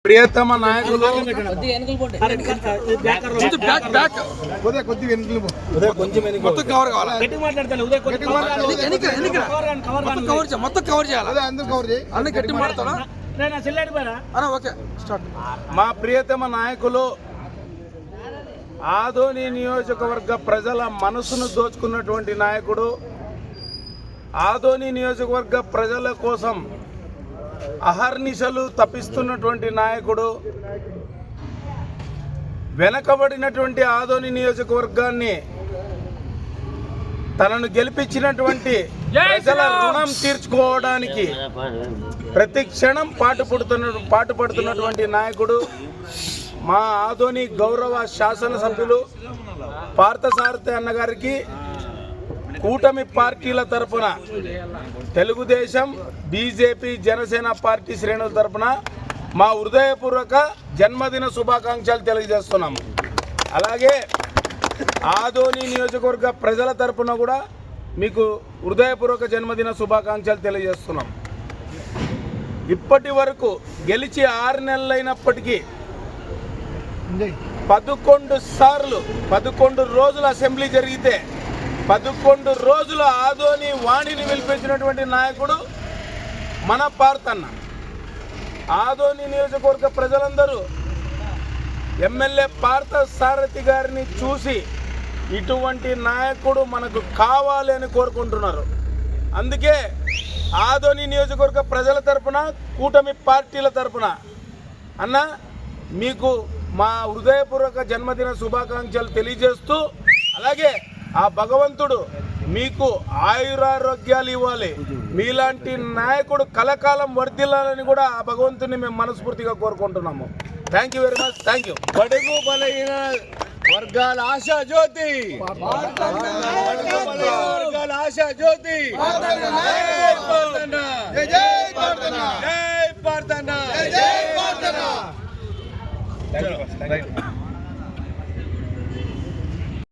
ప్రియతమ నాయకులు మా ప్రియతమ నాయకులు ఆదోని నియోజకవర్గ ప్రజల మనసును దోచుకున్నటువంటి నాయకుడు, ఆదోని నియోజకవర్గ ప్రజల కోసం అహర్నిశలు తప్పిస్తున్నటువంటి నాయకుడు, వెనకబడినటువంటి ఆదోని నియోజకవర్గాన్ని తనను గెలిపించినటువంటి ప్రజల రుణం తీర్చుకోవడానికి ప్రతి క్షణం పాటుపడుతున్నటువంటి నాయకుడు మా ఆదోని గౌరవ శాసనసభ్యులు పార్థసారథి అన్నగారికి కూటమి పార్టీల తరపున తెలుగుదేశం, బీజేపీ, జనసేన పార్టీ శ్రేణుల తరపున మా హృదయపూర్వక జన్మదిన శుభాకాంక్షలు తెలియజేస్తున్నాము. అలాగే ఆదోని నియోజకవర్గ ప్రజల తరపున కూడా మీకు హృదయపూర్వక జన్మదిన శుభాకాంక్షలు తెలియజేస్తున్నాం. ఇప్పటి వరకు గెలిచి 6 నెలలైనప్పటికీ 11 రోజులు అసెంబ్లీ జరిగితే 11 రోజులు ఆదోని వాణిని పిలిపించినటువంటి నాయకుడు మన పార్థన్న. ఆదోని నియోజకవర్గ ప్రజలందరూ ఎమ్మెల్యే పార్థసారథి గారిని చూసి ఇటువంటి నాయకుడు మనకు కావాలి అని కోరుకుంటున్నారు. అందుకే ఆదోని నియోజకవర్గ ప్రజల తరపున, కూటమి పార్టీల తరపున అన్న మీకు మా హృదయపూర్వక జన్మదిన శుభాకాంక్షలు తెలియజేస్తూ, అలాగే ఆ భగవంతుడు మీకు ఆయురారోగ్యాలు ఇవ్వాలి, మీలాంటి నాయకుడు కలకాలం వర్ధిల్లాలని కూడా ఆ భగవంతుని మేము మనస్ఫూర్తిగా కోరుకుంటున్నాము. Thank you very much. Thank you. బడుగు బలహీన వర్గాల ఆశా జ్యోతి, వర్గాల ఆశా జ్యోతి, జై పార్థన్న.